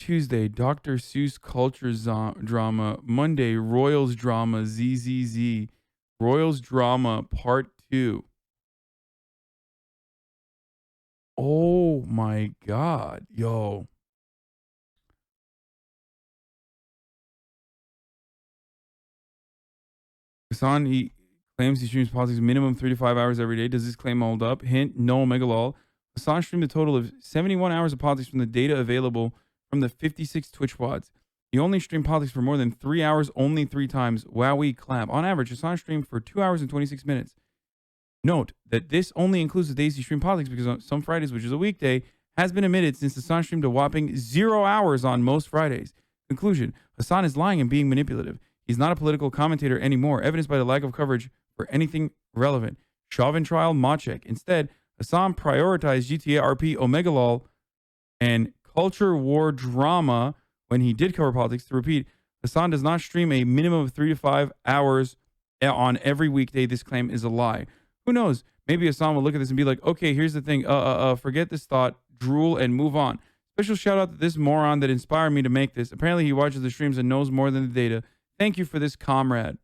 Tuesday, Dr. Seuss culture drama. Monday, Royals drama. ZZZ. Royals drama part 2. Oh my god. Yo. Hassan, he claims he streams politics minimum 3 to 5 hours every day. Does this claim hold up? Hint, no, megalol. Hassan streamed a total of 71 hours of politics from the data available from the 56 Twitch pods. He only streamed politics for more than 3 hours, only 3 times. Wowee clap. On average, Hassan streamed for 2 hours and 26 minutes. Note that this only includes the days he streamed politics because on some Fridays, which is a weekday, has been omitted since Hassan streamed a whopping 0 hours on most Fridays. Conclusion, Hassan is lying and being manipulative. He's not a political commentator anymore, evidenced by the lack of coverage for anything relevant. Chauvin trial, Machek. Instead, Hassan prioritized GTA RP, Omegalol, and culture war drama when he did cover politics. To repeat, Hassan does not stream a minimum of 3 to 5 hours on every weekday. This claim is a lie. Who knows? Maybe Hassan will look at this and be like, okay, here's the thing. Forget this thought, drool, and move on. Special shout out to this moron that inspired me to make this. Apparently, he watches the streams and knows more than the data. Thank you for this, comrade.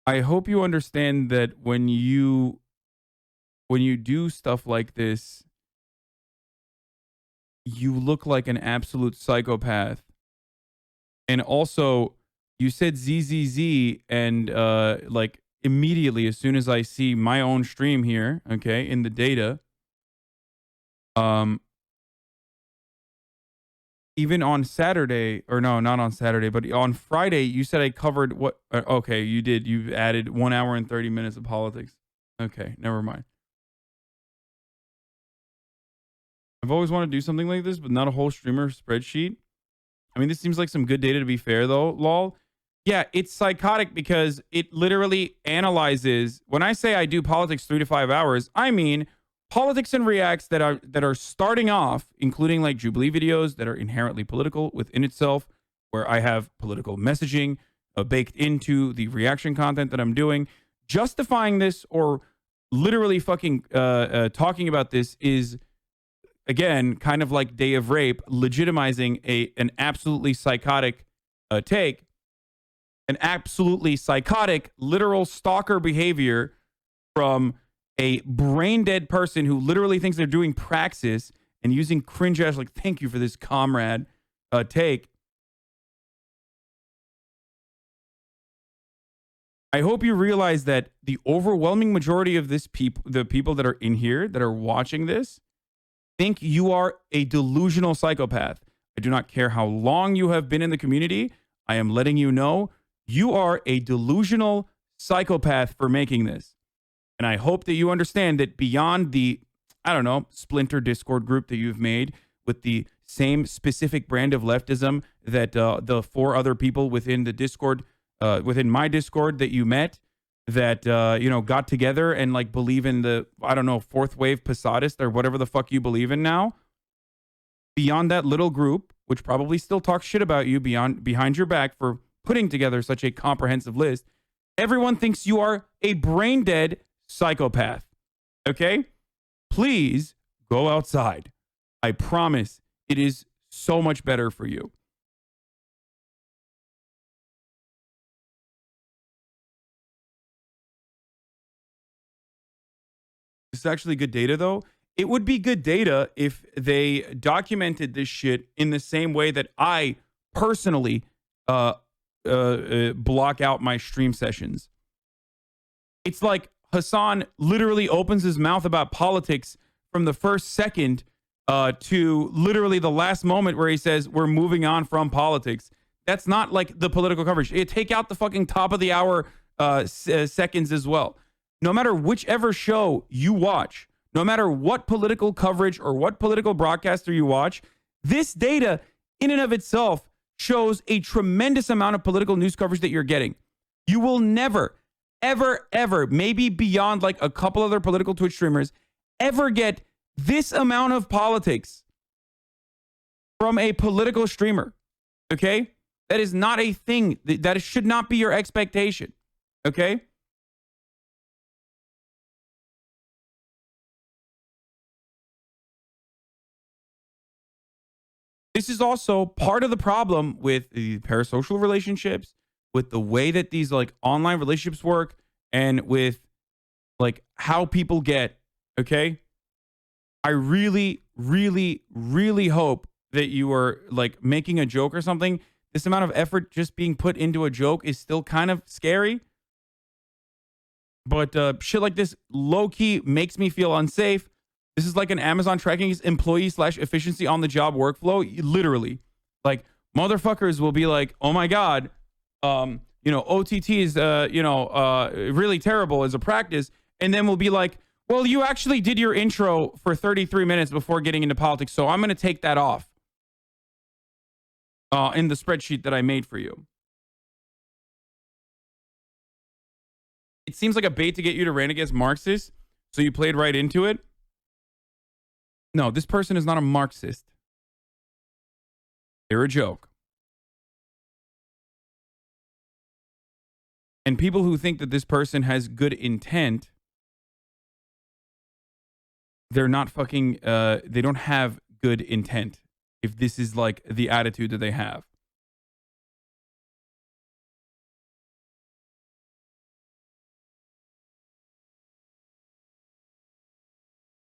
I hope you understand that when you do stuff like this, you look like an absolute psychopath. And also, you said ZZZ, and like immediately as soon as I see my own stream here, okay, in the data, even on Saturday, or no, not on Saturday, but on Friday, you said I covered what? Okay, you did. You added 1 hour and 30 minutes of politics. Okay, never mind. I've always wanted to do something like this, but not a whole streamer spreadsheet. I mean, this seems like some good data to be fair, though, lol. Yeah, it's psychotic because it literally analyzes. When I say I do politics 3 to 5 hours, I mean politics and reacts that are starting off, including like Jubilee videos that are inherently political within itself, where I have political messaging baked into the reaction content that I'm doing. Justifying this or literally fucking talking about this is, again, kind of like Day of Rape, legitimizing an absolutely psychotic take, an absolutely psychotic, literal stalker behavior from a brain dead person who literally thinks they're doing praxis and using cringe ass, like, thank you for this, comrade, take. I hope you realize that the overwhelming majority of the people that are in here that are watching this, think you are a delusional psychopath. I do not care how long you have been in the community. I am letting you know you are a delusional psychopath for making this. And I hope that you understand that beyond the, I don't know, splinter Discord group that you've made with the same specific brand of leftism that the 4 other people within the Discord, within my Discord that you met, that got together and like believe in the, I don't know, 4th wave Posadist or whatever the fuck you believe in now. Beyond that little group, which probably still talks shit about you behind your back for putting together such a comprehensive list, everyone thinks you are a brain dead psychopath. Okay? Please go outside. I promise it is so much better for you. This is actually good data, though. It would be good data if they documented this shit in the same way that I personally block out my stream sessions. It's like Hassan literally opens his mouth about politics from the first second to literally the last moment where he says we're moving on from politics. That's not like the political coverage. Take out the fucking top of the hour seconds as well. No matter whichever show you watch, no matter what political coverage or what political broadcaster you watch, this data in and of itself shows a tremendous amount of political news coverage that you're getting. You will never, ever, maybe beyond like a couple other political Twitch streamers, ever get this amount of politics from a political streamer. Okay? That is not a thing. That should not be your expectation. Okay? This is also part of the problem with the parasocial relationships, with the way that these like online relationships work, and with like how people get. Okay. I really, really, really hope that you are like making a joke or something. This amount of effort just being put into a joke is still kind of scary. But shit like this low key makes me feel unsafe. This is like an Amazon tracking employee slash efficiency on the job workflow. Literally, like motherfuckers will be like, "Oh my god, OTT is really terrible as a practice," and then we'll be like, "Well, you actually did your intro for 33 minutes before getting into politics, so I'm going to take that off in the spreadsheet that I made for you." It seems like a bait to get you to rant against Marxists, so you played right into it. No, this person is not a Marxist. They're a joke. And people who think that this person has good intent, they're not fucking, they don't have good intent if this is like the attitude that they have.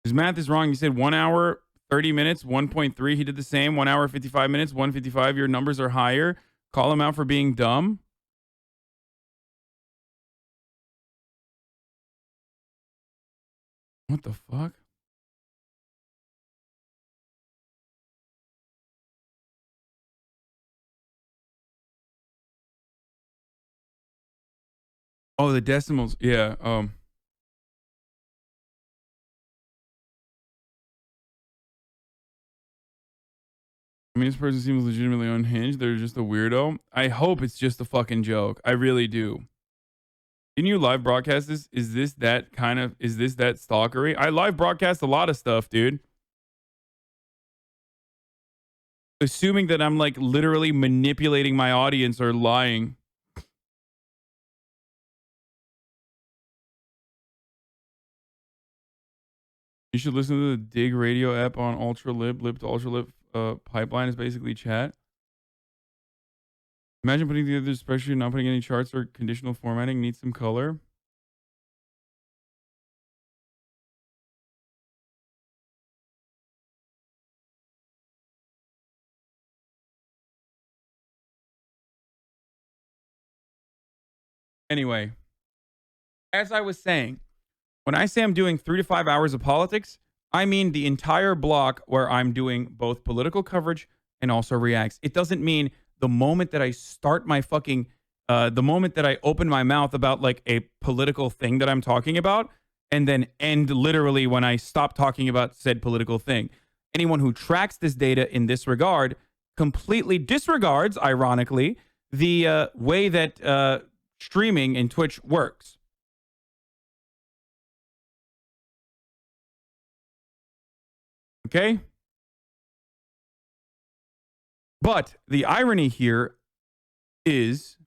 His math is wrong. He said 1 hour, 30 minutes, 1.3. He did the same. 1 hour, 55 minutes, 155. Your numbers are higher. Call him out for being dumb. What the fuck? Oh, the decimals. Yeah. I mean, this person seems legitimately unhinged. They're just a weirdo. I hope it's just a fucking joke. I really do. Can you live broadcast this? Is this that stalkery? I live broadcast a lot of stuff, dude. Assuming that I'm like literally manipulating my audience or lying. You should listen to the Dig Radio app on Ultralib. Lip to Ultralib pipeline is basically chat. Imagine putting together a spreadsheet, not putting any charts or conditional formatting. Needs some color. Anyway, as I was saying, when I say I'm doing 3 to 5 hours of politics, I mean the entire block where I'm doing both political coverage and also reacts. It doesn't mean the moment that I start my fucking, the moment that I open my mouth about like a political thing that I'm talking about, and then end literally when I stop talking about said political thing. Anyone who tracks this data in this regard completely disregards, ironically, the way that streaming in Twitch works. Okay? But the irony here is,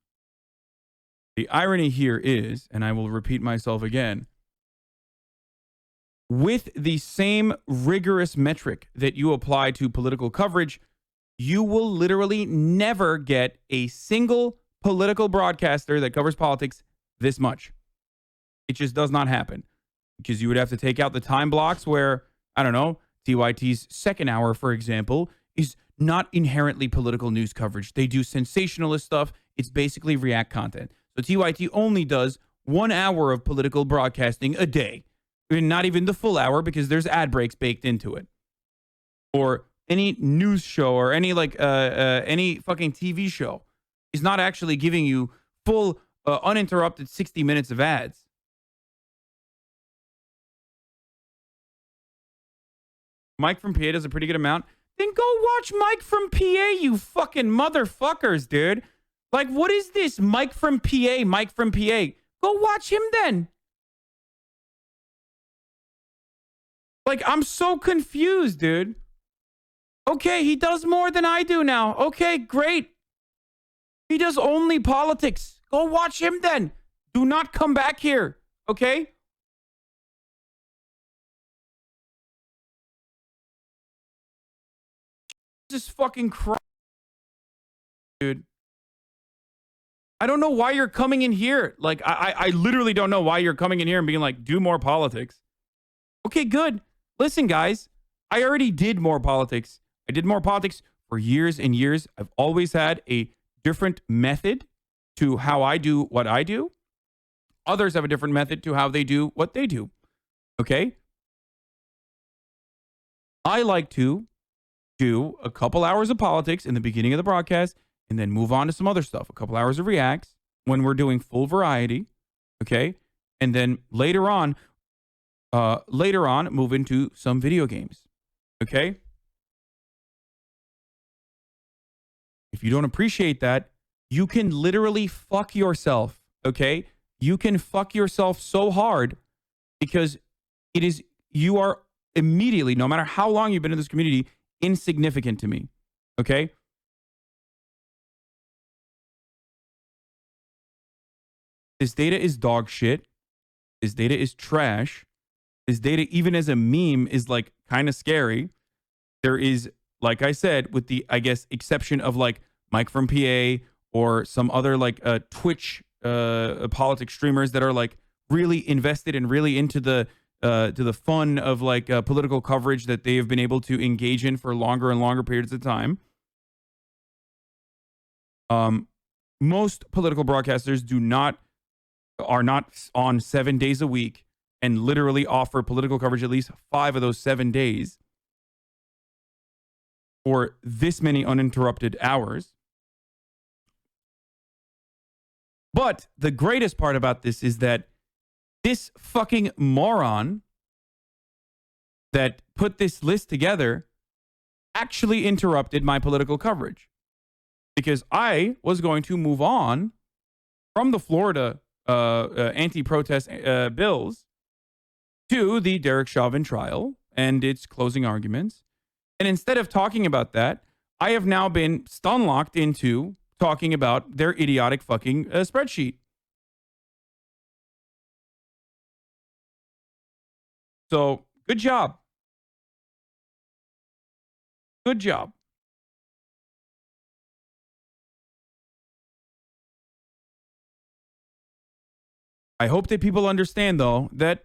and I will repeat myself again, with the same rigorous metric that you apply to political coverage, you will literally never get a single political broadcaster that covers politics this much. It just does not happen, because you would have to take out the time blocks where, I don't know, TYT's second hour, for example, is not inherently political news coverage. They do sensationalist stuff. It's basically react content. So TYT only does 1 hour of political broadcasting a day. And not even the full hour, because there's ad breaks baked into it. Or any news show or any like any fucking TV show is not actually giving you full uninterrupted 60 minutes of ads. Mike from PA does a pretty good amount. Then go watch Mike from PA, you fucking motherfuckers, dude. Like, what is this? Mike from PA, Mike from PA. Go watch him then. Like, I'm so confused, dude. Okay, he does more than I do now. Okay, great. He does only politics. Go watch him then. Do not come back here. Okay? This is fucking crap, dude. I don't know why you're coming in here. Like, I literally don't know why you're coming in here and being like, do more politics. Okay, good. Listen, guys, I already did more politics. I did more politics for years and years. I've always had a different method to how I do what I do. Others have a different method to how they do what they do. Okay? I like to do a couple hours of politics in the beginning of the broadcast and then move on to some other stuff. A couple hours of reacts when we're doing full variety. Okay? And then later on, move into some video games. Okay? If you don't appreciate that, you can literally fuck yourself. Okay? You can fuck yourself so hard because you are immediately, no matter how long you've been in this community, insignificant to me. Okay? This data is dog shit. This data is trash. This data, even as a meme, is like kind of scary. There is, like I said, with the, I guess, exception of like Mike from PA or some other like Twitch politics streamers that are like really invested and really into the to the fun of like political coverage that they have been able to engage in for longer and longer periods of time. Most political broadcasters are not on 7 days a week and literally offer political coverage at least 5 of those 7 days for this many uninterrupted hours. But the greatest part about this is that this fucking moron that put this list together actually interrupted my political coverage because I was going to move on from the Florida anti-protest bills to the Derek Chauvin trial and its closing arguments. And instead of talking about that, I have now been stun-locked into talking about their idiotic fucking spreadsheet. So, good job. Good job. I hope that people understand, though, that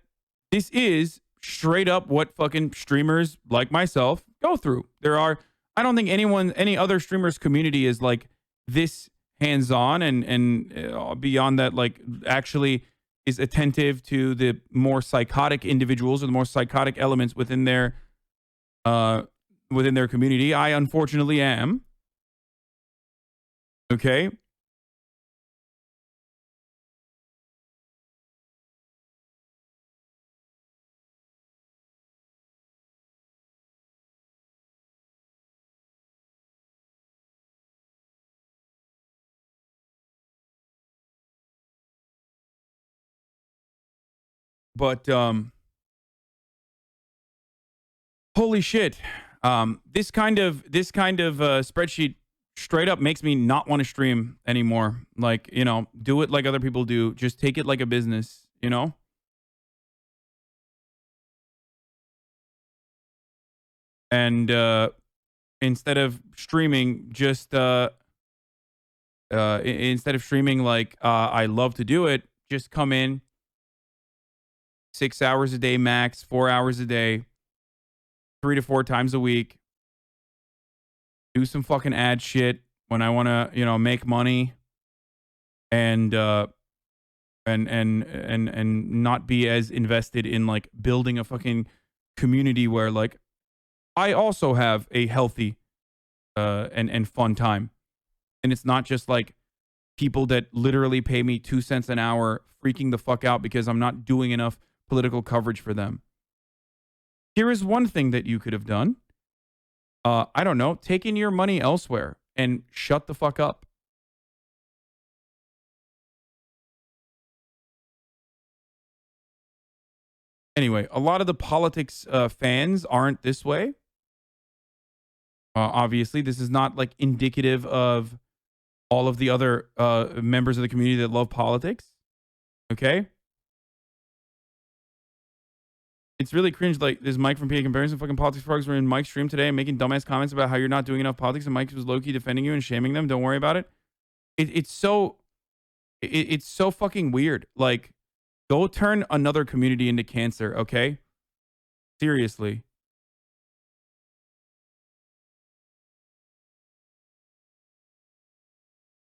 this is straight up what fucking streamers like myself go through. I don't think any other streamers community is like this hands-on and beyond that, like actually is attentive to the more psychotic individuals or the more psychotic elements within their community. I unfortunately am. Okay. But holy shit. This kind of spreadsheet straight up makes me not want to stream anymore. Like, do it like other people do. Just take it like a business, And instead of streaming, just instead of streaming like I love to do it, just come in 6 hours a day max, 4 hours a day, 3 to 4 times a week. Do some fucking ad shit when I want to, make money and not be as invested in like building a fucking community where like I also have a healthy and fun time. And it's not just like people that literally pay me 2 cents an hour freaking the fuck out because I'm not doing enough political coverage for them. Here is one thing that you could have done. I don't know, taking your money elsewhere and shut the fuck up. Anyway, a lot of the politics fans aren't this way. Obviously, this is not like indicative of all of the other members of the community that love politics. Okay? It's really cringe. Like this Mike from PA Comparison fucking politics frogs were in Mike's stream today and making dumbass comments about how you're not doing enough politics, and Mike was low key defending you and shaming them. Don't worry about it. It's so it's so fucking weird. Like, go turn another community into cancer, okay? Seriously.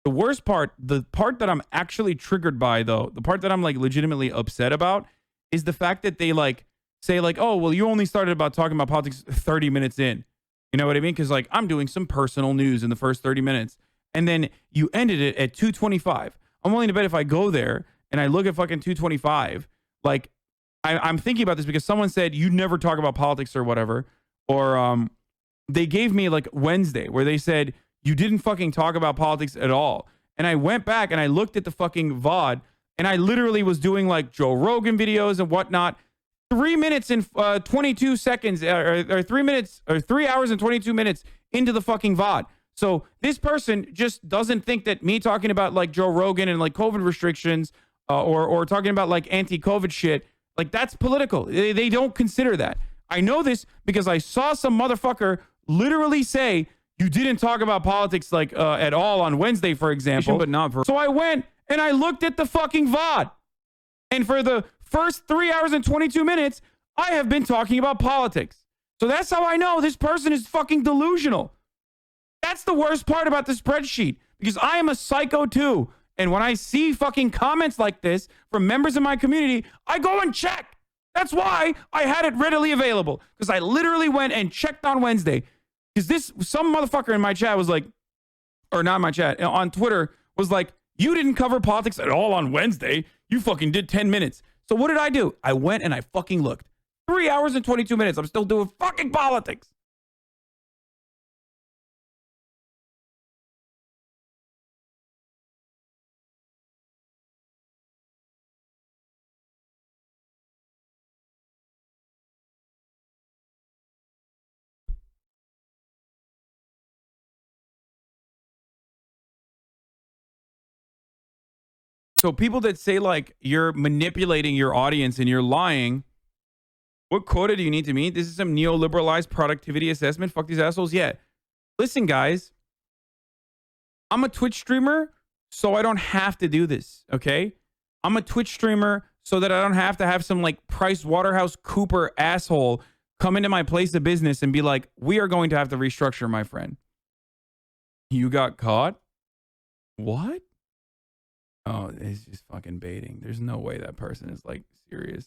The worst part, the part that I'm actually triggered by, though, the part that I'm like legitimately upset about, is the fact that they like say like, oh, well, you only started about talking about politics 30 minutes in. You know what I mean? Because like I'm doing some personal news in the first 30 minutes, and then you ended it at 2:25. I'm willing to bet if I go there and I look at fucking 2:25, like I'm thinking about this because someone said you never talk about politics or whatever, or they gave me like Wednesday where they said you didn't fucking talk about politics at all. And I went back and I looked at the fucking VOD, and I literally was doing like Joe Rogan videos and whatnot. 3 minutes and 22 seconds, or 3 minutes, or 3 hours and 22 minutes into the fucking VOD. So this person just doesn't think that me talking about like Joe Rogan and like COVID restrictions, or talking about like anti-COVID shit, like that's political. They don't consider that. I know this because I saw some motherfucker literally say you didn't talk about politics like at all on Wednesday, for example. But not for. So I went and I looked at the fucking VOD, and for the first 3 hours and 22 minutes, I have been talking about politics. So that's how I know this person is fucking delusional. That's the worst part about the spreadsheet, because I am a psycho too. And when I see fucking comments like this from members of my community, I go and check. That's why I had it readily available, because I literally went and checked on Wednesday. Because some motherfucker in my chat was like, or not my chat, on Twitter was like, you didn't cover politics at all on Wednesday. You fucking did 10 minutes. So what did I do? I went and I fucking looked. 3 hours and 22 minutes. I'm still doing fucking politics. So people that say like you're manipulating your audience and you're lying, what quota do you need to meet? This is some neoliberalized productivity assessment. Fuck these assholes. Yeah. Listen, guys, I'm a Twitch streamer, so I don't have to do this. Okay. I'm a Twitch streamer so that I don't have to have some like Price Waterhouse Cooper asshole come into my place of business and be like, we are going to have to restructure, my friend. You got caught? What? Oh, it's just fucking baiting. There's no way that person is like serious.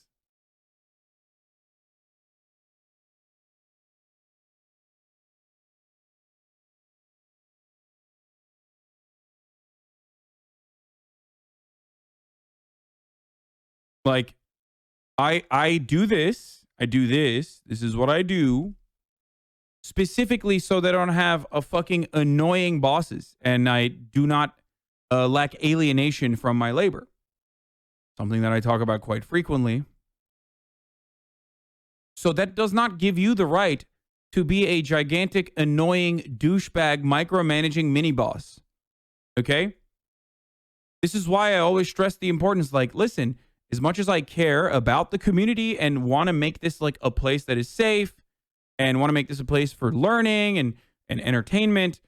Like, I do this. I do this. This is what I do specifically so that I don't have a fucking annoying bosses, and I do not lack alienation from my labor. Something that I talk about quite frequently. So that does not give you the right to be a gigantic, annoying, douchebag, micromanaging mini boss. Okay? This is why I always stress the importance. Like, listen, as much as I care about the community and want to make this like a place that is safe and want to make this a place for learning and entertainment,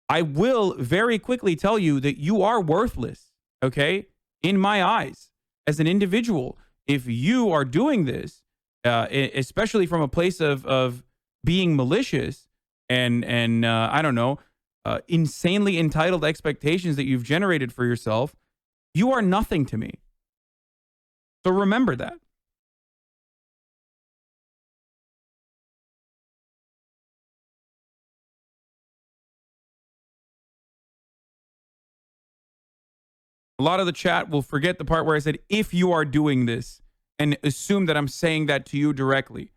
I will very quickly tell you that you are worthless, okay? In my eyes, as an individual, if you are doing this, especially from a place of being malicious and I don't know, insanely entitled expectations that you've generated for yourself, you are nothing to me. So remember that. A lot of the chat will forget the part where I said, if you are doing this, and assume that I'm saying that to you directly.